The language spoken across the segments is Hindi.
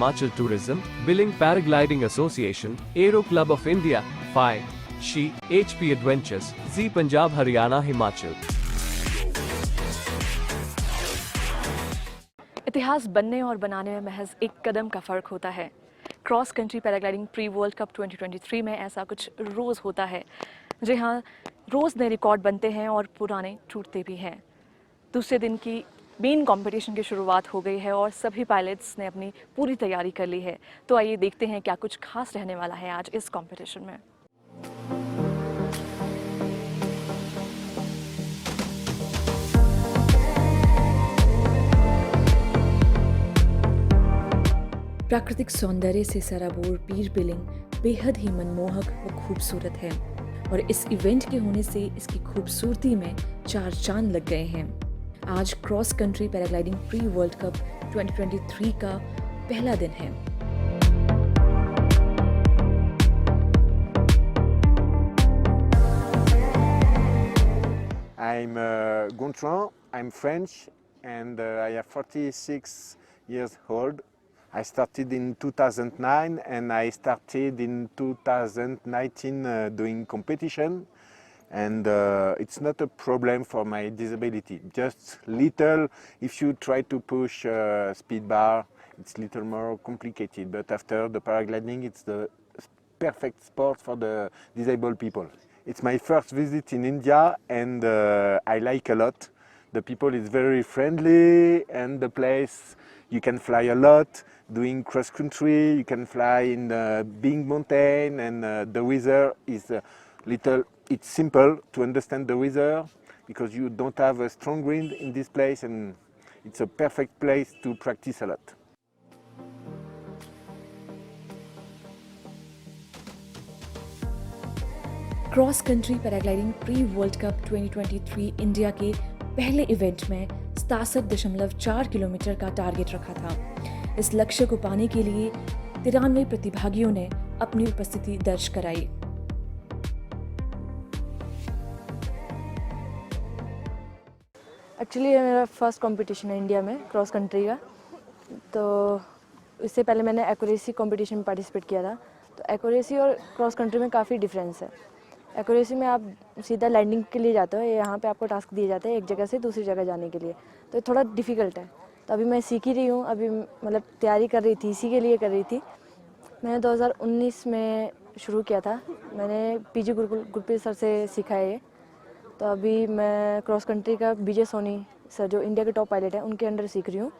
Himachal Tourism, Billing Paragliding Association, Aero Club of India, FI, She, HP Adventures, Z Punjab Haryana Himachal। इतिहास बनने और बनाने में महज एक कदम का फ़र्क होता है। Cross country paragliding pre world cup 2023 में ऐसा कुछ रोज़ होता है। जी हाँ, रोज़ नए रिकॉर्ड बनते हैं और पुराने टूटते भी हैं। दूसरे दिन की मेन कंपटीशन की शुरुआत हो गई है और सभी पायलट्स ने अपनी पूरी तैयारी कर ली है। तो आइए देखते हैं क्या कुछ खास रहने वाला है आज इस कंपटीशन में। प्राकृतिक सौंदर्य से सराबोर बीर बिलिंग बेहद ही मनमोहक व खूबसूरत है और इस इवेंट के होने से इसकी खूबसूरती में चार चांद लग गए हैं। आज cross country paragliding pre world cup 2023 का पहला दिन है। I'm Gontran, I'm French and I am 46 years old. I started in 2009 and I started in 2019 doing competition, and it's not a problem for my disability, just little. If you try to push speed bar, it's little more complicated, but after the paragliding it's the perfect sport for the disabled people. It's my first visit in India and I like a lot. The people is very friendly and the place you can fly a lot. Doing cross country, you can fly in the big mountain, and the weather is little. It's simple to understand the weather because you don't have a strong wind in this place, and it's a perfect place to practice a lot. Cross country paragliding pre world cup 2023 India के पहले इवेंट में 67.4 किलोमीटर का टारगेट रखा था। इस लक्ष्य को पाने के लिए 93 प्रतिभागियों ने अपनी उपस्थिति दर्ज कराई। एक्चुअली ये मेरा फर्स्ट कंपटीशन है इंडिया में क्रॉस कंट्री का। तो इससे पहले मैंने एक्यूरेसी कंपटीशन में पार्टिसिपेट किया था। तो एक्यूरेसी और क्रॉस कंट्री में काफ़ी डिफरेंस है। एक्यूरेसी में आप सीधा लैंडिंग के लिए जाते हो, यहाँ पे आपको टास्क दिए जाते हैं एक जगह से दूसरी जगह जाने के लिए, तो थोड़ा डिफ़िकल्ट है। तो अभी मैं सीख ही रही हूँ, अभी मतलब तैयारी कर रही थी, इसी के लिए कर रही थी। मैंने 2019 में शुरू किया था, मैंने पीजी गुरप्रीत सर से सीखा है ये। तो अभी मैं क्रॉस कंट्री का विजय सोनी सर जो इंडिया के टॉप पायलट हैं उनके अंडर सीख रही हूँ,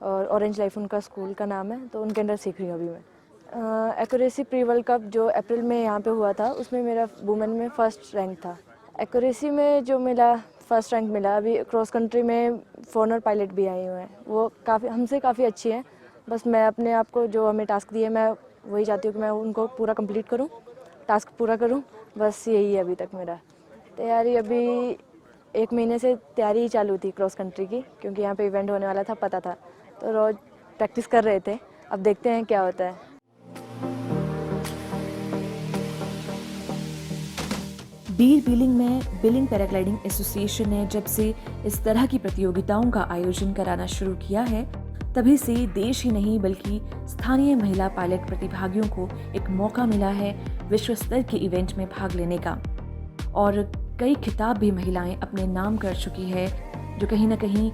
और ऑरेंज लाइफ उनका स्कूल का नाम है, तो उनके अंडर सीख रही हूँ अभी मैं। एक्यूरेसी प्री वर्ल्ड कप जो अप्रैल में यहाँ पे हुआ था उसमें मेरा वुमेन में फ़र्स्ट रैंक था। एक्यूरेसी में जो मिला फ़र्स्ट रैंक मिला। अभी क्रॉस कंट्री में फॉरनर पायलट भी आए हुए हैं, वो काफ़ी हमसे काफ़ी अच्छी हैं। बस मैं अपने आप को जो हमें टास्क दिए मैं वही चाहती हूँ कि मैं उनको पूरा कंप्लीट करूँ, टास्क पूरा करूँ, बस यही है अभी तक मेरा। तैयारी अभी 1 महीने से तैयारी ही चालू थी क्रॉस कंट्री की, क्योंकि यहाँ पे इवेंट होने वाला था, पता था, तो रोज़ प्रैक्टिस कर रहे थे। अब देखते हैं क्या होता है। बीर बिलिंग में बिलिंग पैराग्लाइडिंग एसोसिएशन ने जब से इस तरह की प्रतियोगिताओं का आयोजन कराना शुरू किया है, तभी से देश ही नहीं बल्कि स्थानीय महिला पायलट प्रतिभागियों को एक मौका मिला है विश्व स्तर के इवेंट में भाग लेने का, और कई खिताब भी महिलाएं अपने नाम कर चुकी है, जो कहीं ना कहीं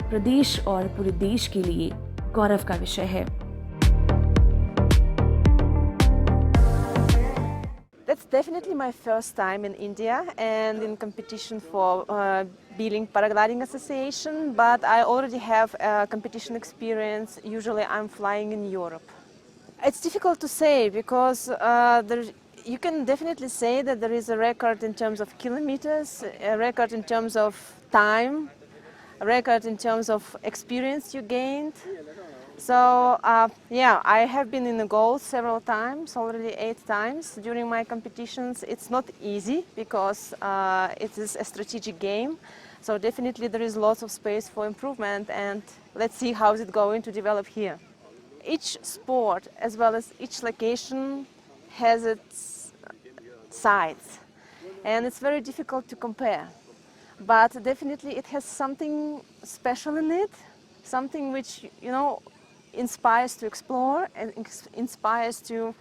प्रदेश और पूरे देश के लिए गौरव का विषय है। That's definitely my first time in India and in competition for Billing Paragliding Association, but I already have competition experience. Usually I'm flying in Europe. It's difficult to say because you can definitely say that there is a record in terms of kilometers, a record in terms of time, a record in terms of experience you gained. So yeah, I have been in the goal several times, already 8 times during my competitions. It's not easy because it is a strategic game. So definitely there is lots of space for improvement, and let's see how is it going to develop here. Each sport as well as each location has its sides, and it's very difficult to compare. But definitely it has something special in it, something which, you know, inspires to explore and inspires to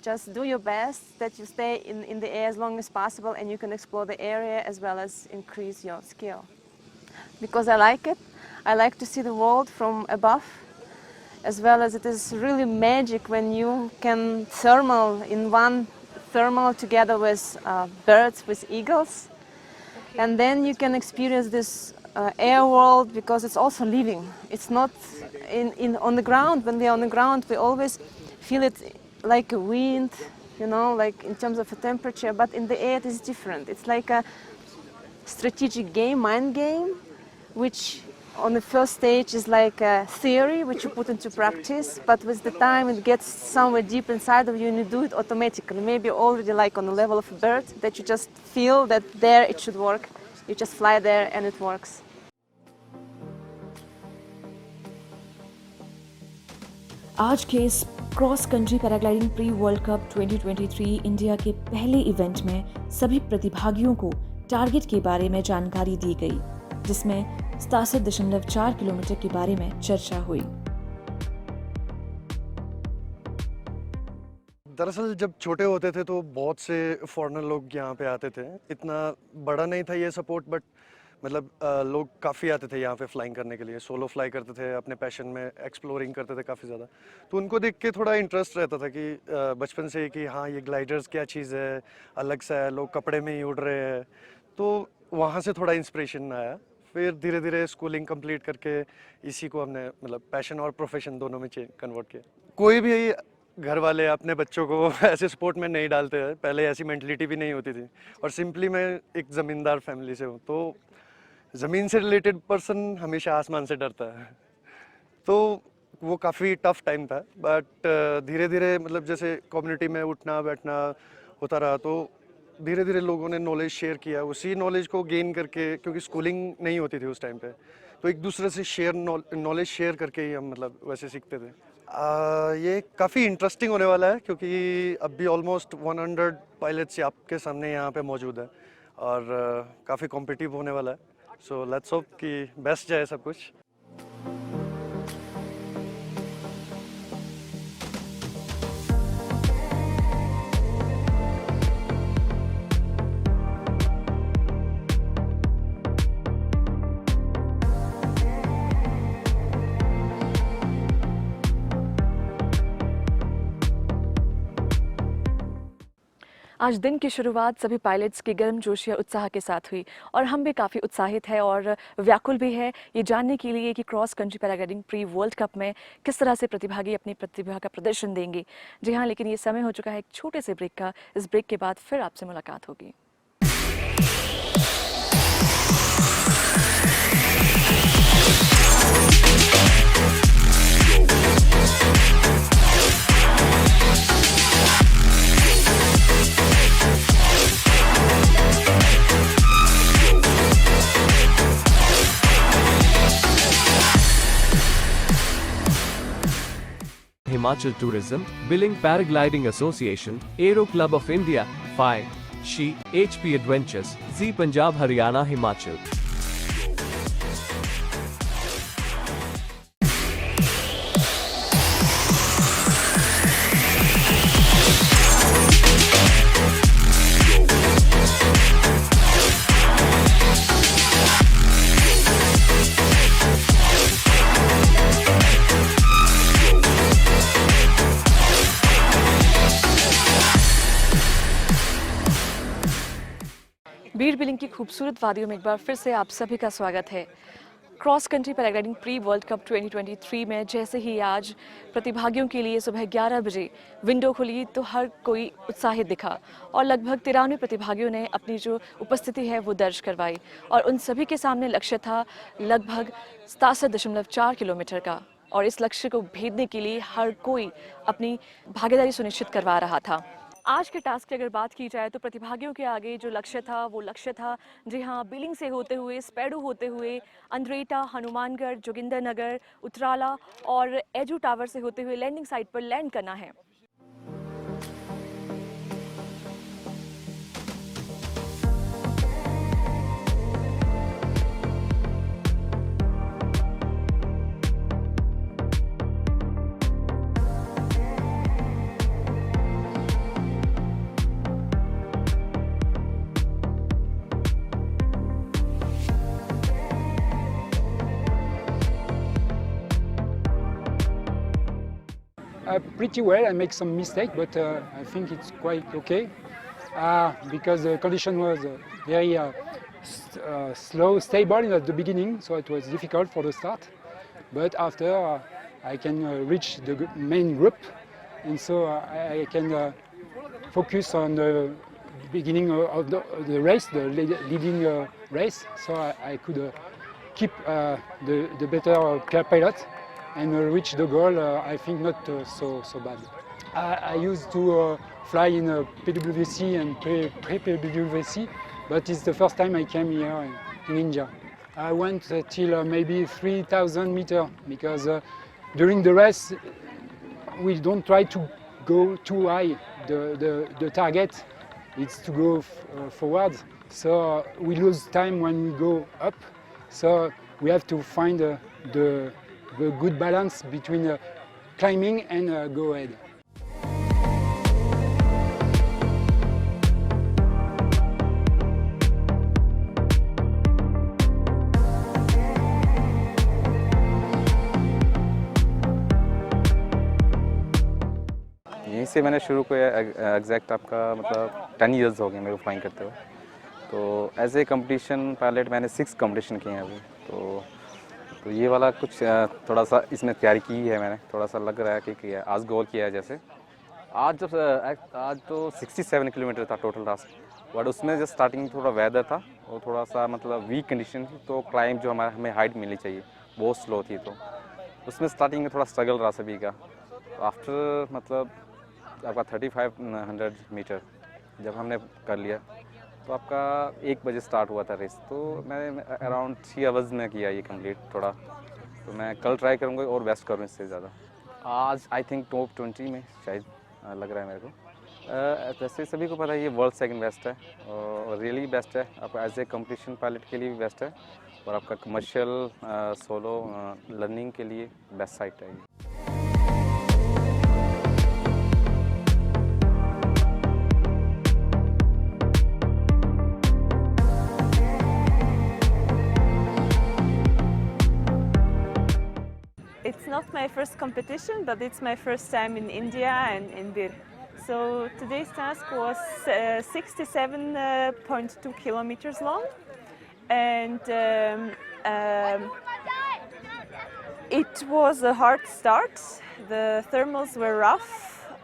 just do your best, that you stay in the air as long as possible and you can explore the area as well as increase your skill. Because I like it. I like to see the world from above, as well as it is really magic when you can thermal together with birds, with eagles. And then you can experience this air world because it's also living. It's not on the ground. When we're on the ground, we always feel it like a wind, you know, like in terms of a temperature, but in the air it is different. It's like a strategic game, mind game, which on the first stage is like a theory which you put into practice, but with the time it gets somewhere deep inside of you and you do it automatically. Maybe already like on the level of a bird, that you just feel that there it should work. You just fly there and it works. आज के इस cross country paragliding pre world cup 2023 India के पहले इवेंट में सभी प्रतिभागियों को टारगेट के बारे में जानकारी दी गई, जिसमें 67.4 किलोमीटर के बारे में चर्चा हुई। दरअसल जब छोटे होते थे तो बहुत से फॉरेनर लोग यहाँ पे आते थे। इतना बड़ा नहीं था ये सपोर्ट, बट मतलब लोग काफ़ी आते थे यहाँ पे फ्लाइंग करने के लिए। सोलो फ्लाई करते थे, अपने पैशन में एक्सप्लोरिंग करते थे काफ़ी ज़्यादा। तो उनको देख के थोड़ा इंटरेस्ट रहता था कि बचपन से कि हाँ ये ग्लाइडर्स क्या चीज़ है, अलग सा है, लोग कपड़े में ही उड़ रहे हैं। तो वहाँ से थोड़ा इंस्पिरेशन आया। फिर धीरे धीरे स्कूलिंग कंप्लीट करके इसी को हमने मतलब पैशन और प्रोफेशन दोनों में कन्वर्ट किया। कोई भी घर वाले अपने बच्चों को ऐसे स्पोर्ट में नहीं डालते हैं, पहले ऐसी मेंटलिटी भी नहीं होती थी। और सिंपली मैं एक ज़मींदार फैमिली से हूँ, तो ज़मीन से रिलेटेड पर्सन हमेशा आसमान से डरता है। तो वो काफ़ी टफ टाइम था, बट धीरे धीरे मतलब जैसे कम्युनिटी में उठना बैठना होता रहा, तो धीरे धीरे लोगों ने नॉलेज शेयर किया। उसी नॉलेज को गेन करके, क्योंकि स्कूलिंग नहीं होती थी उस टाइम पे, तो एक दूसरे से नॉलेज शेयर करके ही हम मतलब वैसे सीखते थे। ये काफ़ी इंटरेस्टिंग होने वाला है, क्योंकि अब भी ऑलमोस्ट 100 पायलट्स आपके सामने यहाँ पे मौजूद है और काफ़ी कॉम्पिटिटिव होने वाला है। सो लेट्स होप कि बेस्ट जाए सब कुछ। आज दिन की शुरुआत सभी पायलट्स की गर्मजोशी और उत्साह के साथ हुई और हम भी काफ़ी उत्साहित है और व्याकुल भी है ये जानने के लिए कि cross country paragliding pre world cup में किस तरह से प्रतिभागी अपनी प्रतिभा का प्रदर्शन देंगे। जी हाँ, लेकिन ये समय हो चुका है एक छोटे से ब्रेक का। इस ब्रेक के बाद फिर आपसे मुलाकात होगी। Himachal Tourism, Billing Paragliding Association, Aero Club of India, FI, She, HP Adventures, Z Punjab Haryana Himachal. Bir Billing की खूबसूरत वादियों में एक बार फिर से आप सभी का स्वागत है। Cross country paragliding pre world cup 2023 में जैसे ही आज प्रतिभागियों के लिए सुबह 11 बजे विंडो खुली तो हर कोई उत्साहित दिखा और लगभग 93 प्रतिभागियों ने अपनी जो उपस्थिति है वो दर्ज करवाई और उन सभी के सामने लक्ष्य था लगभग 67.4 किलोमीटर का और इस लक्ष्य को भेदने के लिए हर कोई अपनी भागीदारी सुनिश्चित करवा रहा था। आज के टास्क की अगर बात की जाए तो प्रतिभागियों के आगे जो लक्ष्य था वो लक्ष्य था, जी हाँ, बिलिंग से होते हुए, स्पेडो होते हुए, अंद्रेटा, हनुमानगढ़, जोगिंदरनगर, उतराला और एजू टावर से होते हुए लैंडिंग साइट पर लैंड करना है। pretty well. I make some mistake, but I think it's quite okay because the condition was very slow, stable at the beginning, so it was difficult for the start. But after I can reach the main group, and so I can focus on the beginning of the race, the leading race, so I could keep the better pilot and reach the goal. I think not so bad. I used to fly in PWC and pre-PWC, but it's the first time I came here in India. I went till maybe 3,000 meters because during the race we don't try to go too high. The target is to go forward, so we lose time when we go up. So we have to find the good balance between climbing and go ahead. यहीं से मैंने शुरू किया एग्जैक्ट आपका मतलब 10 इयर्स हो गए मेरे को फ्लाइंग करते हुए। तो एज ए कंपटीशन पायलट मैंने 6 कंपटीशन किए हैं अभी। तो ये वाला कुछ थोड़ा सा इसमें तैयारी की है मैंने, थोड़ा सा लग रहा है कि किया आज गोल किया है। जैसे आज तो 67 किलोमीटर था टोटल रास्ता, बट उसमें जो स्टार्टिंग थोड़ा वेदर था वो थोड़ा सा मतलब वीक कंडीशन थी, तो क्लाइंब जो हमें हाइट मिलनी चाहिए बहुत स्लो थी, तो उसमें स्टार्टिंग में थोड़ा स्ट्रगल रहा सभी का। तो आफ्टर मतलब आपका 3500 मीटर जब हमने कर लिया तो आपका 1 बजे स्टार्ट हुआ था रेस, तो मैंने अराउंड 3 आवर्स में किया ये कंप्लीट थोड़ा। तो मैं कल ट्राई करूँगा और बेस्ट करूँ इससे ज़्यादा। आज आई थिंक टॉप 20 में शायद लग रहा है मेरे को। वैसे सभी को पता है ये वर्ल्ड सेकंड बेस्ट है और रियली बेस्ट है। आप एज ए कंपटीशन पायलट के लिए भी बेस्ट है और आपका कमर्शियल सोलो लर्निंग के लिए बेस्ट साइट है। It's not my first competition, but it's my first time in India and in Bir. So today's task was 67.2 kilometers long, and it was a hard start. The thermals were rough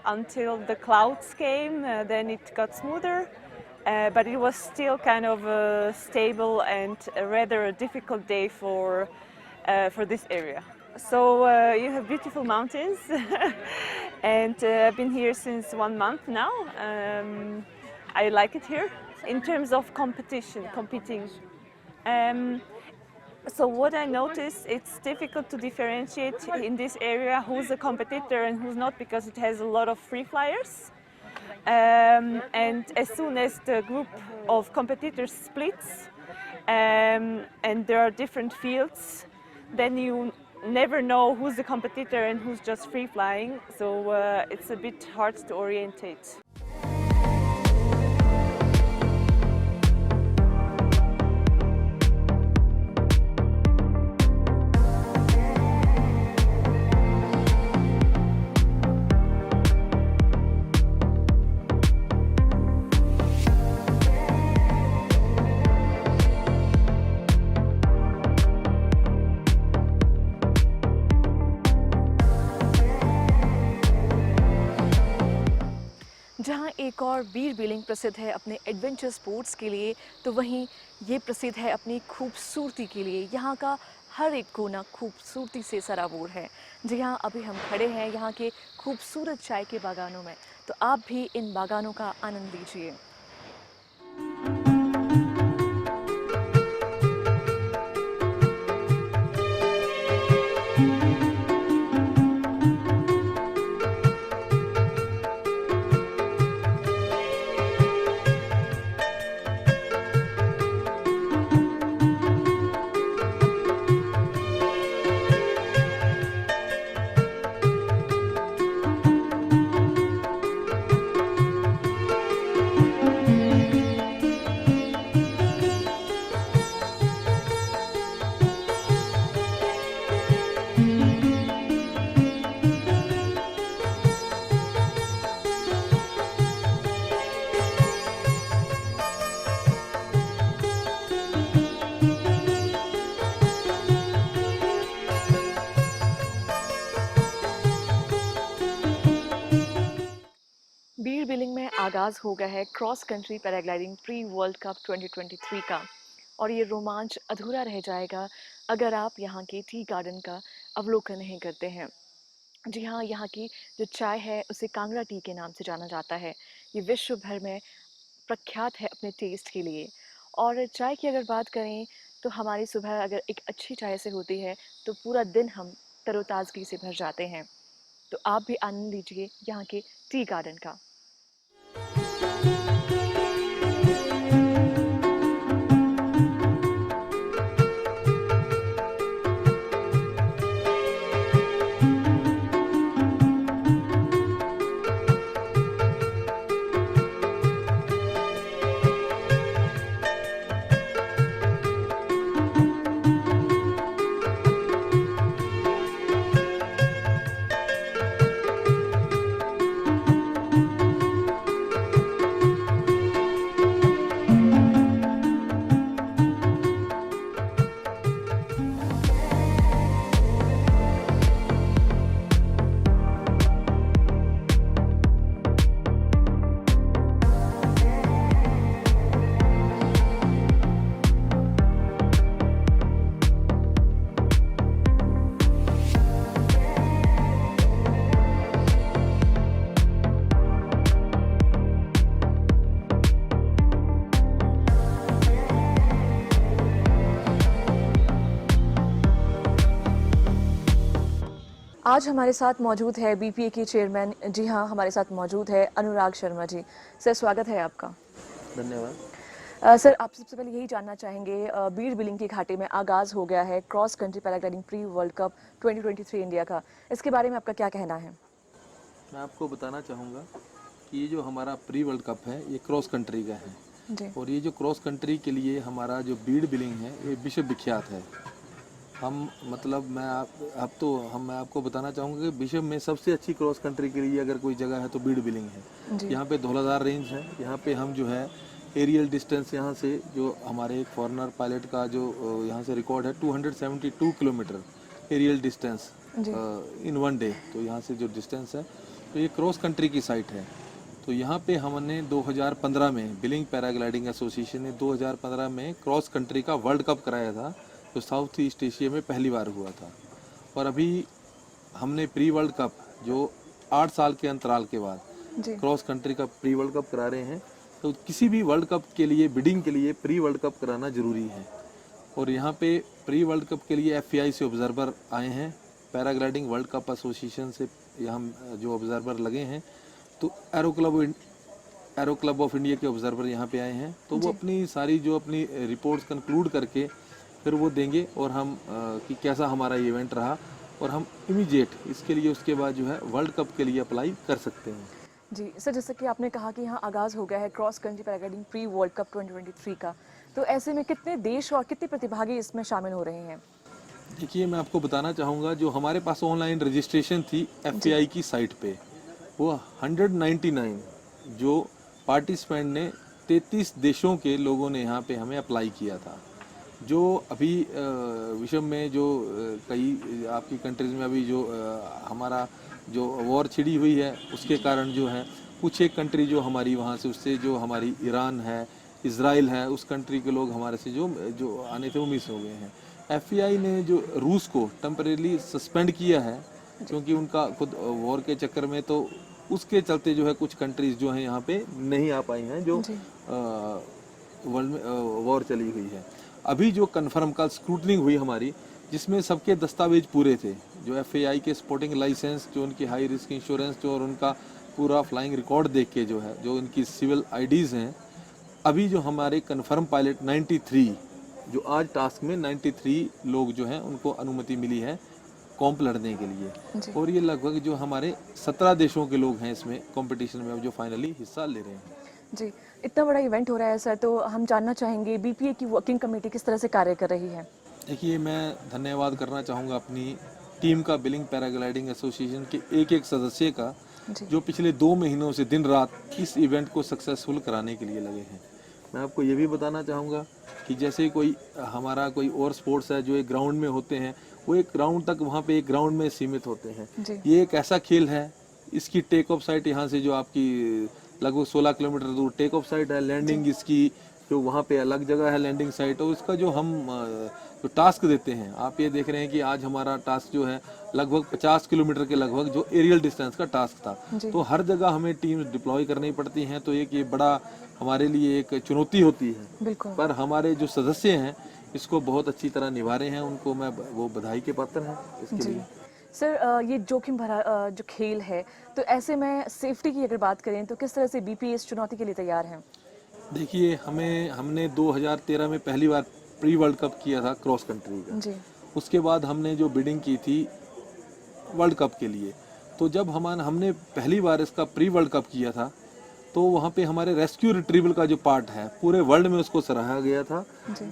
until the clouds came, then it got smoother, but it was still kind of stable and rather a difficult day for this area. So you have beautiful mountains and I've been here since 1 month now. I like it here. In terms of competing. So what I noticed, it's difficult to differentiate in this area who's a competitor and who's not, because it has a lot of free flyers. And as soon as the group of competitors splits and there are different fields, then you never know who's the competitor and who's just free flying, so it's a bit hard to orientate. जहाँ एक और बीर बिलिंग प्रसिद्ध है अपने एडवेंचर स्पोर्ट्स के लिए, तो वहीं ये प्रसिद्ध है अपनी खूबसूरती के लिए। यहाँ का हर एक कोना खूबसूरती से सराबोर है। जी हाँ, अभी हम खड़े हैं यहाँ के खूबसूरत चाय के बागानों में, तो आप भी इन बागानों का आनंद लीजिए। आगाज़ हो गया है cross country paragliding pre world cup 2023 का, और ये रोमांच अधूरा रह जाएगा अगर आप यहाँ के टी गार्डन का अवलोकन नहीं करते हैं। जी हाँ, यहाँ की जो चाय है उसे कांगड़ा टी के नाम से जाना जाता है। ये विश्व भर में प्रख्यात है अपने टेस्ट के लिए। और चाय की अगर बात करें तो हमारी सुबह अगर एक अच्छी चाय से होती है तो पूरा दिन हम तरोताज़गी से भर जाते हैं। तो आप भी आनंद लीजिए यहाँ के टी गार्डन का। आज हमारे साथ मौजूद है बीपीए के चेयरमैन, जी हाँ, हमारे साथ मौजूद है अनुराग शर्मा जी। सर, स्वागत है आपका। धन्यवाद। सर, आप सबसे पहले यही जानना चाहेंगे, बीड़ बिलिंग के घाटे में आगाज़ हो गया है cross country paragliding pre world cup 2023 India का, इसके बारे में आपका क्या कहना है? मैं आपको बताना चाहूँगा कि ये जो हमारा प्री वर्ल्ड कप है ये क्रॉस कंट्री का है जी। और ये जो क्रॉस कंट्री के लिए हमारा जो बीड़ बिलिंग है ये विश्व विख्यात है। हम मतलब मैं आपको बताना चाहूँगा कि विश्व में सबसे अच्छी क्रॉस कंट्री के लिए अगर कोई जगह है तो बीड़ बिलिंग है। यहाँ पे धौलाधार रेंज है, यहाँ पे हम जो है एरियल डिस्टेंस यहाँ से जो हमारे एक फॉरेनर पायलट का जो यहाँ से रिकॉर्ड है 272 kilometre aerial distance in one day. तो यहाँ से जो डिस्टेंस है तो ये क्रॉस कंट्री की साइट है। तो यहाँ पे हमने 2015 में बिलिंग पैराग्लाइडिंग एसोसिएशन ने 2015 में क्रॉस कंट्री का वर्ल्ड कप कराया था जो साउथ ईस्ट एशिया में पहली बार हुआ था। और अभी हमने प्री वर्ल्ड कप जो 8 साल के अंतराल के बाद क्रॉस कंट्री का प्री वर्ल्ड कप करा रहे हैं। तो किसी भी वर्ल्ड कप के लिए बिडिंग के लिए प्री वर्ल्ड कप कराना ज़रूरी है। और यहाँ पे प्री वर्ल्ड कप के लिए FAI से ऑब्जर्वर आए हैं, पैराग्लाइडिंग वर्ल्ड कप एसोसिएशन से यहाँ जो ऑब्जर्वर लगे हैं। तो एरो क्लब ऑफ इंडिया के ऑब्जर्वर यहाँ पे आए हैं। तो वो अपनी सारी जो अपनी रिपोर्ट्स कंक्लूड करके फिर वो देंगे और हम कि कैसा हमारा इवेंट रहा और हम इमीडिएट इसके लिए उसके बाद जो है वर्ल्ड कप के लिए अप्लाई कर सकते हैं। जी सर, जैसे कि आपने कहा कि यहाँ आगाज़ हो गया है cross country paragliding pre world cup 2023 का, तो ऐसे में कितने देश और कितने प्रतिभागी इसमें शामिल हो रहे हैं? देखिए, मैं आपको बताना चाहूँगा जो हमारे पास ऑनलाइन रजिस्ट्रेशन थी FAI की साइट पे, वो 199 जो पार्टिसिपेंट ने 33 देशों के लोगों ने यहाँ पे हमें अप्लाई किया था। जो अभी विश्व में जो कई आपकी कंट्रीज़ में अभी जो हमारा जो वॉर छिड़ी हुई है उसके कारण जो है कुछ एक कंट्री जो हमारी वहाँ से उससे जो हमारी ईरान है, इज़राइल है, उस कंट्री के लोग हमारे से जो आने थे वो मिस हो गए हैं। FAI ने जो रूस को टेम्परेली सस्पेंड किया है क्योंकि उनका खुद वॉर के चक्कर में, तो उसके चलते जो है कुछ कंट्रीज़ जो हैं यहाँ पे नहीं आ पाई हैं जो वर्ल्ड में वॉर चली हुई है। अभी जो कन्फर्म का स्क्रूटनिंग हुई हमारी, जिसमें सबके दस्तावेज पूरे थे, जो FAI के स्पोर्टिंग लाइसेंस, जो उनकी हाई रिस्क इंश्योरेंस, जो और उनका पूरा फ्लाइंग रिकॉर्ड देख के जो है जो उनकी सिविल IDs हैं, अभी जो हमारे कन्फर्म पायलट 93 जो आज टास्क में 93 लोग जो हैं उनको अनुमति मिली है कॉम्प लड़ने के लिए। और ये लगभग जो हमारे 17 देशों के लोग हैं इसमें कंपटीशन में अब जो फाइनली हिस्सा ले रहे हैं। जी, इतना बड़ा इवेंट हो रहा है सर, तो हम जानना चाहेंगे BPA की वर्किंग कमेटी किस तरह से कार्य कर रही है? देखिए, मैं धन्यवाद करना चाहूँगा अपनी टीम का, बिलिंग पैराग्लाइडिंग एसोसिएशन के एक सदस्य का, जो पिछले 2 महीनों से दिन रात इस इवेंट को सक्सेसफुल कराने के लिए लगे हैं। मैं आपको ये भी बताना चाहूँगा कि जैसे कोई हमारा कोई और स्पोर्ट्स है जो एक ग्राउंड में होते हैं, वो एक ग्राउंड तक वहाँ पे एक ग्राउंड में सीमित होते हैं। ये एक ऐसा खेल है, इसकी टेक ऑफ साइट यहाँ से जो आपकी लगभग 16 किलोमीटर दूर टेक ऑफ साइट है, लैंडिंग इसकी जो वहाँ पे अलग जगह है लैंडिंग साइट। और इसका जो हम जो टास्क देते हैं, आप ये देख रहे हैं कि आज हमारा टास्क जो है लगभग 50 किलोमीटर के लगभग जो एरियल डिस्टेंस का टास्क था, तो हर जगह हमें टीम्स डिप्लॉय करनी पड़ती हैं। तो एक ये बड़ा हमारे लिए एक चुनौती होती है, बिल्कुल। पर हमारे जो सदस्य हैं इसको बहुत अच्छी तरह निभा रहे हैं, उनको मैं वो बधाई के पात्र हैं इसके जी लिए। सर, ये जोखिम भरा जो खेल है, तो ऐसे में सेफ्टी की अगर बात करें तो किस तरह से बीपीए इस चुनौती के लिए तैयार हैं? देखिए, हमने 2013 में पहली बार प्री वर्ल्ड कप किया था क्रॉस कंट्री का। जी उसके बाद हमने जो बिडिंग की थी वर्ल्ड कप के लिए, तो जब हमने पहली बार इसका प्री वर्ल्ड कप किया था, तो वहाँ पे हमारे रेस्क्यू रिट्रीवल का जो पार्ट है पूरे वर्ल्ड में उसको सराहा गया था,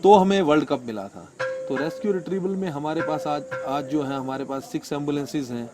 तो हमें वर्ल्ड कप मिला था। तो रेस्क्यू रिट्रीवल में हमारे पास आज जो है हमारे पास 6 एम्बुलेंसेज हैं,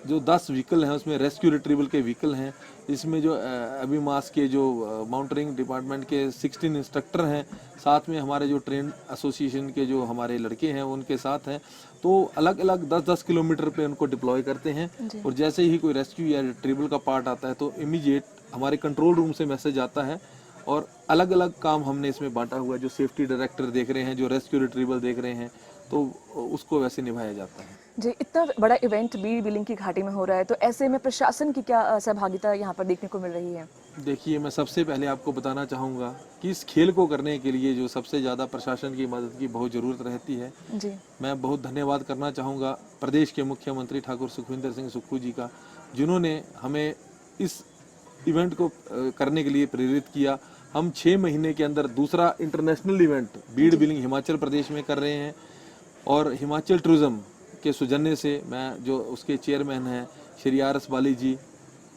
जो 10 व्हीकल हैं उसमें रेस्क्यू रिट्रीवल के व्हीकल हैं। इसमें जो अभिमास के जो माउंटरिंग डिपार्टमेंट के 16 इंस्ट्रक्टर हैं, साथ में हमारे जो ट्रेन एसोसिएशन के जो हमारे लड़के हैं उनके साथ हैं। तो अलग अलग 10-10 किलोमीटर पे उनको डिप्लॉय करते हैं, और जैसे ही कोई रेस्क्यू या रिट्रीवल का पार्ट आता है तो इमीडिएट हमारे कंट्रोल रूम से मैसेज आता है, और अलग अलग काम हमने इसमें बांटा हुआ है। जो सेफ्टी डायरेक्टर देख रहे हैं, जो रेस्क्यू रिट्रीवल देख रहे हैं, तो उसको वैसे निभाया जाता है। जी, इतना बड़ा इवेंट बीड़ बिलिंग की घाटी में हो रहा है, तो ऐसे में प्रशासन की क्या सहभागिता यहाँ पर देखने को मिल रही है? देखिए, मैं सबसे पहले आपको बताना चाहूँगा कि इस खेल को करने के लिए जो सबसे ज़्यादा प्रशासन की मदद की बहुत ज़रूरत रहती है। जी मैं बहुत धन्यवाद करना चाहूँगा प्रदेश के मुख्यमंत्री ठाकुर सुखविंदर सिंह सुक्खू जी का, जिन्होंने हमें इस इवेंट को करने के लिए प्रेरित किया। हम 6 महीने के अंदर दूसरा इंटरनेशनल इवेंट बीड़ बिलिंग हिमाचल प्रदेश में कर रहे हैं, और हिमाचल टूरिज्म के सौजन्य से मैं जो उसके चेयरमैन हैं श्री RS बाली जी,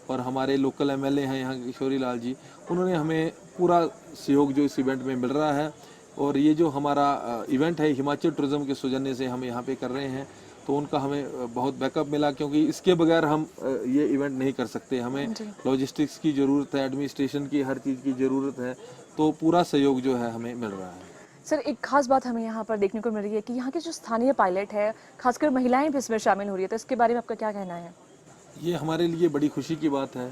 और हमारे लोकल MLA हैं यहाँ किशोरी लाल जी, उन्होंने हमें पूरा सहयोग जो इस इवेंट में मिल रहा है। और ये जो हमारा इवेंट है हिमाचल टूरिज्म के सौजन्य से हम यहाँ पे कर रहे हैं, तो उनका हमें बहुत बैकअप मिला, क्योंकि इसके बगैर हम ये इवेंट नहीं कर सकते। हमें लॉजिस्टिक्स की ज़रूरत है, एडमिनिस्ट्रेशन की हर चीज़ की ज़रूरत है, तो पूरा सहयोग जो है हमें मिल रहा है। सर, एक खास बात हमें यहाँ पर देखने को मिल रही है कि यहाँ के जो स्थानीय पायलट है, खासकर महिलाएं भी इसमें शामिल हो रही है, तो इसके बारे में आपका क्या कहना है? ये हमारे लिए बड़ी खुशी की बात है।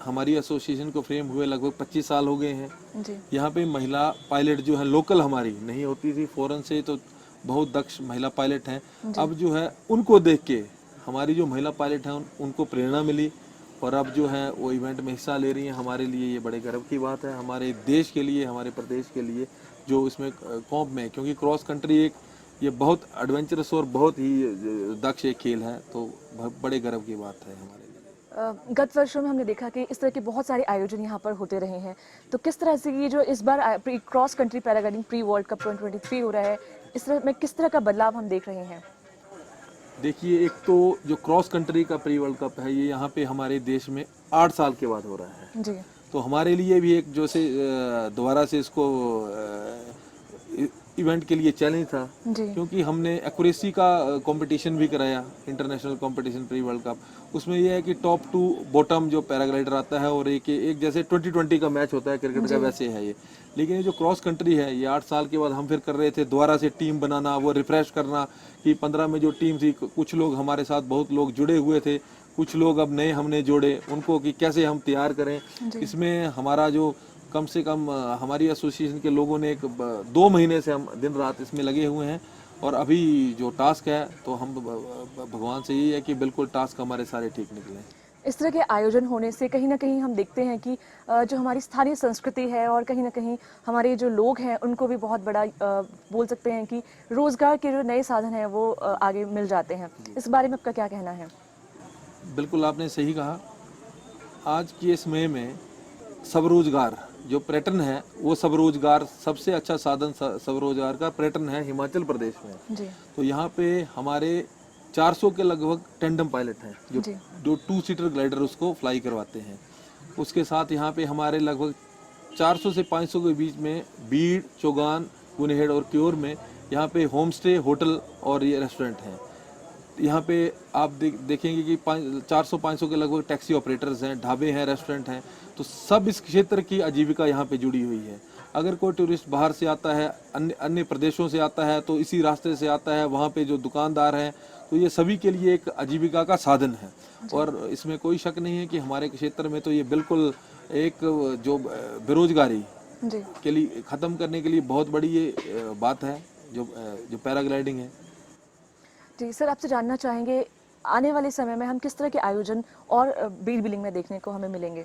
हमारी एसोसिएशन को फ्रेम हुए लगभग 25 साल हो गए हैं। जी यहाँ पे महिला पायलट जो है लोकल हमारी नहीं होती थी, फॉरेन से तो बहुत दक्ष महिला पायलट हैं। अब जो है उनको देख के हमारी जो महिला पायलट हैं उनको प्रेरणा मिली, और अब जो है वो इवेंट में हिस्सा ले रही हैं। हमारे लिए ये बड़े गर्व की बात है, हमारे देश के लिए, हमारे प्रदेश के लिए, जो इसमें कॉम्प में, क्योंकि क्रॉस कंट्री ये बहुत एडवेंचरस और बहुत ही दक्ष एक खेल है, तो बड़े गर्व की बात है हमारे लिए। गत वर्षों में हमने देखा कि इस तरह के बहुत सारे आयोजन यहाँ पर होते रहे हैं, तो किस तरह से ये जो इस बार cross country paragliding pre world cup 2023 हो रहा है, इस तरह में किस तरह का बदलाव हम देख रहे हैं? देखिए, एक तो जो क्रॉस कंट्री का प्री वर्ल्ड कप है, ये यहाँ पे हमारे देश में 8 साल के बाद हो रहा है। जी तो हमारे लिए भी एक जो से दोबारा से इसको इवेंट के लिए चैलेंज था, क्योंकि हमने एक्यूरेसी का कंपटीशन भी कराया, international competition pre world cup. उसमें यह है कि टॉप टू बॉटम जो पैराग्लाइडर आता है, और एक जैसे 2020 का मैच होता है क्रिकेट का, वैसे है ये। लेकिन ये जो क्रॉस कंट्री है, ये 8 साल के बाद हम फिर कर रहे थे, दोबारा से टीम बनाना, वो रिफ्रेश करना, कि 15 में जो टीम थी, कुछ लोग हमारे साथ बहुत लोग जुड़े हुए थे, कुछ लोग अब नए हमने जोड़े, उनको कि कैसे हम तैयार करें। इसमें हमारा जो कम से कम हमारी एसोसिएशन के लोगों ने 2 महीने से हम दिन रात इसमें लगे हुए हैं, और अभी जो टास्क है, तो हम भगवान से यही है कि बिल्कुल टास्क हमारे सारे ठीक निकले। इस तरह के आयोजन होने से कहीं ना कहीं हम देखते हैं कि जो हमारी स्थानीय संस्कृति है, और कहीं ना कहीं हमारे जो लोग हैं उनको भी बहुत बड़ा बोल सकते हैं कि रोजगार के जो नए साधन हैं वो आगे मिल जाते हैं। इस बारे में आपका क्या कहना है? बिल्कुल आपने सही कहा। आज के समय में स्वरोजगार जो पर्यटन है, वो स्वरोजगार सबसे अच्छा साधन स्वरोजगार का पर्यटन है हिमाचल प्रदेश में। जी तो यहाँ पे हमारे 400 के लगभग टेंडम पायलट हैं, जो 2 सीटर ग्लाइडर उसको फ्लाई करवाते हैं। उसके साथ यहाँ पे हमारे लगभग 400 से 500 के बीच में बीड़, चौगान, गुनहेड़ और क्योर में यहाँ पे होम स्टे, होटल और ये रेस्टोरेंट हैं। यहाँ पे आप देखेंगे कि 400-500 के लगभग टैक्सी ऑपरेटर्स हैं, ढाबे हैं, रेस्टोरेंट हैं। तो सब इस क्षेत्र की आजीविका यहाँ पे जुड़ी हुई है। अगर कोई टूरिस्ट बाहर से आता है, अन्य प्रदेशों से आता है, तो इसी रास्ते से आता है, वहाँ पे जो दुकानदार हैं तो ये सभी के लिए एक आजीविका का साधन है और इसमें कोई शक नहीं है कि हमारे क्षेत्र में तो ये बिल्कुल एक जो बेरोजगारी जी के लिए ख़त्म करने के लिए बहुत बड़ी ये बात है जो पैराग्लाइडिंग है। जी सर, आपसे जानना चाहेंगे आने वाले समय में हम किस तरह के आयोजन और बीड बिलिंग में देखने को हमें मिलेंगे?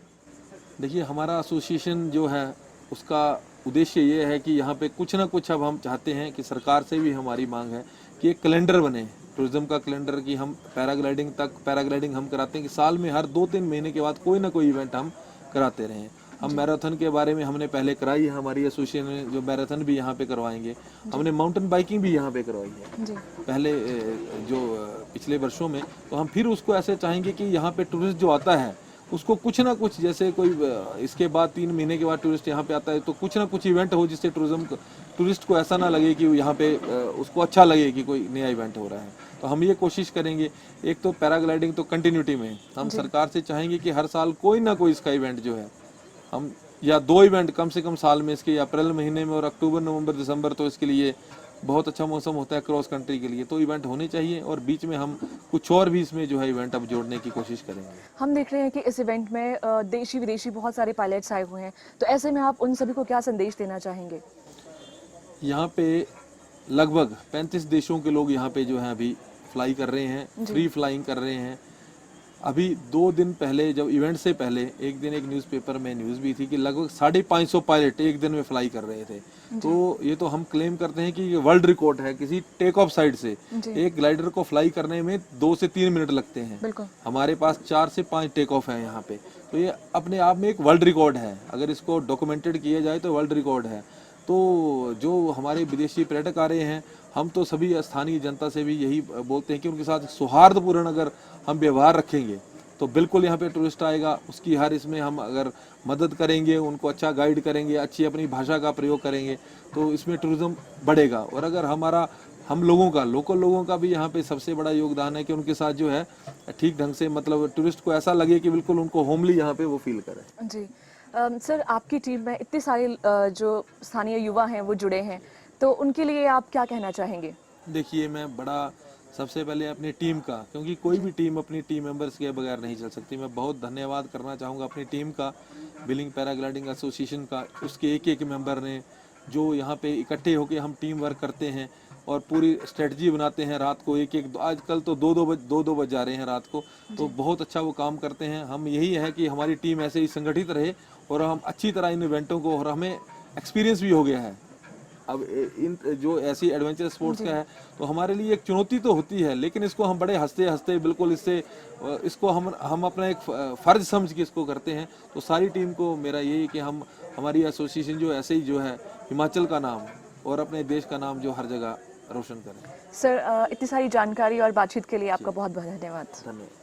देखिए, हमारा एसोसिएशन जो है उसका उद्देश्य ये है कि यहाँ पे कुछ ना कुछ अब हम चाहते हैं कि सरकार से भी हमारी मांग है कि एक कैलेंडर बने, टूरिज्म का कैलेंडर, कि हम पैराग्लाइडिंग हम कराते हैं कि साल में हर 2-3 महीने के बाद कोई ना कोई इवेंट हम कराते रहें। हम मैराथन के बारे में हमने पहले कराई है, हमारी एसोसिएशन ने जो मैराथन भी यहाँ पे करवाएंगे। हमने माउंटेन बाइकिंग भी यहाँ पे करवाई है जी पहले जो पिछले वर्षों में, तो हम फिर उसको ऐसे चाहेंगे कि यहाँ पे टूरिस्ट जो आता है उसको कुछ ना कुछ, जैसे कोई इसके बाद 3 महीने के बाद टूरिस्ट यहाँ पे आता है तो कुछ ना कुछ इवेंट हो जिससे टूरिस्ट को ऐसा ना लगे कि यहाँ पे उसको अच्छा लगे कि कोई नया इवेंट हो रहा है। तो हम ये कोशिश करेंगे, एक तो पैराग्लाइडिंग तो कंटिन्यूटी में हम सरकार से चाहेंगे कि हर साल कोई ना कोई इसका इवेंट जो है हम, या 2 इवेंट कम से कम साल में इसके, अप्रैल महीने में और अक्टूबर नवंबर दिसंबर तो इसके लिए बहुत अच्छा मौसम होता है क्रॉस कंट्री के लिए, तो इवेंट होने चाहिए और बीच में हम कुछ और भी इसमें जो है इवेंट अब जोड़ने की कोशिश करेंगे। हम देख रहे हैं कि इस इवेंट में देशी विदेशी बहुत सारे पायलट्स आए हुए हैं, तो ऐसे में आप उन सभी को क्या संदेश देना चाहेंगे? यहाँ पे लगभग 35 देशों के लोग यहाँ पे जो है अभी फ्लाई कर रहे हैं, फ्री फ्लाइंग कर रहे हैं। अभी 2 दिन पहले, जब इवेंट से पहले एक दिन एक न्यूज़पेपर में न्यूज़ भी थी कि लगभग 550 पायलट एक दिन में फ्लाई कर रहे थे। तो ये तो हम क्लेम करते हैं कि ये वर्ल्ड रिकॉर्ड है। किसी टेक ऑफ साइड से एक ग्लाइडर को फ्लाई करने में 2 से 3 मिनट लगते हैं, हमारे पास 4 से 5 टेक ऑफ है यहाँ पे। तो ये अपने आप में एक वर्ल्ड रिकॉर्ड है, अगर इसको डॉक्यूमेंटेड किया जाए तो वर्ल्ड रिकॉर्ड है। तो जो हमारे विदेशी पर्यटक आ रहे हैं, हम तो सभी स्थानीय जनता से भी यही बोलते हैं कि उनके साथ सौहार्दपूर्ण अगर हम व्यवहार रखेंगे तो बिल्कुल यहाँ पे टूरिस्ट आएगा। उसकी हर इसमें हम अगर मदद करेंगे, उनको अच्छा गाइड करेंगे, अच्छी अपनी भाषा का प्रयोग करेंगे तो इसमें टूरिज्म बढ़ेगा। और अगर हम लोगों का, लोकल लोगों का भी यहाँ पे सबसे बड़ा योगदान है कि उनके साथ जो है ठीक ढंग से, मतलब टूरिस्ट को ऐसा लगे कि बिल्कुल उनको होमली यहाँ पे वो फील करें। जी सर, आपकी टीम में इतने सारे जो स्थानीय युवा हैं वो जुड़े हैं, तो उनके लिए आप क्या कहना चाहेंगे? देखिए, मैं सबसे पहले अपनी टीम का, क्योंकि कोई भी टीम अपनी टीम मेंबर्स के बगैर नहीं चल सकती, मैं बहुत धन्यवाद करना चाहूँगा अपनी टीम का, बिलिंग पैराग्लाइडिंग एसोसिएशन का, उसके एक मेंबर ने, जो यहाँ पे इकट्ठे होकर हम टीम वर्क करते हैं और पूरी स्ट्रेटजी बनाते हैं। रात को आजकल तो 2-2 बज जा रहे हैं रात को, तो बहुत अच्छा वो काम करते हैं। हम यही है कि हमारी टीम ऐसे ही संगठित रहे और हम अच्छी तरह इन इवेंटों को, और हमें एक्सपीरियंस भी हो गया है अब इन जो ऐसी एडवेंचर स्पोर्ट्स का है, तो हमारे लिए एक चुनौती तो होती है, लेकिन इसको हम बड़े हंसते हंसते बिल्कुल इसको हम अपना एक फ़र्ज समझ के इसको करते हैं। तो सारी टीम को मेरा यही कि हमारी एसोसिएशन जो ऐसे ही जो है हिमाचल का नाम और अपने देश का नाम जो हर जगह रोशन करें। सर, इतनी सारी जानकारी और बातचीत के लिए आपका बहुत बहुत धन्यवाद। धन्यवाद।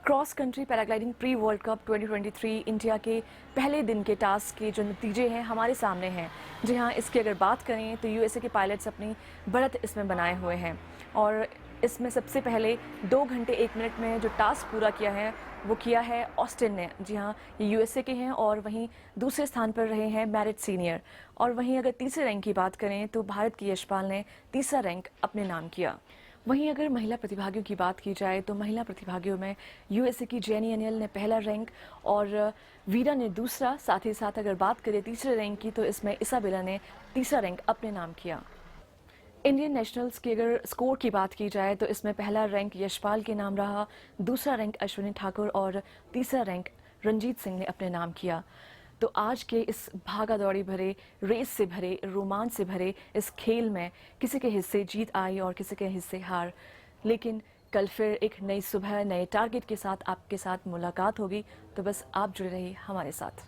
Cross country paragliding pre world cup 2023 India के पहले दिन के टास्क के जो नतीजे हैं हमारे सामने हैं। जी हाँ, इसकी अगर बात करें तो यूएसए के पायलट्स अपनी बढ़त इसमें बनाए हुए हैं और इसमें सबसे पहले 2 घंटे 1 मिनट में जो टास्क पूरा किया है वो किया है ऑस्टिन ने। जी हाँ, ये यूएसए के हैं और वहीं दूसरे स्थान पर रहे हैं मैरिट सीनियर। और वहीं अगर तीसरे रैंक की बात करें तो भारत की यशपाल ने तीसरा रैंक अपने नाम किया। वहीं अगर महिला प्रतिभागियों की बात की जाए तो महिला प्रतिभागियों में यूएसए की जेनी अनियल ने पहला रैंक और वीरा ने दूसरा। साथ ही साथ अगर बात करें तीसरे रैंक की तो इसमें इसाबेला ने तीसरा रैंक अपने नाम किया। इंडियन नेशनल्स की अगर स्कोर की बात की जाए तो इसमें पहला रैंक यशपाल के नाम रहा, दूसरा रैंक अश्विनी ठाकुर और तीसरा रैंक रंजीत सिंह ने अपने नाम किया। तो आज के इस भागा दौड़ी भरे, रेस से भरे, रोमांच से भरे इस खेल में किसी के हिस्से जीत आई और किसी के हिस्से हार, लेकिन कल फिर एक नई सुबह नए टारगेट के साथ आपके साथ मुलाकात होगी। तो बस आप जुड़े रहिए हमारे साथ।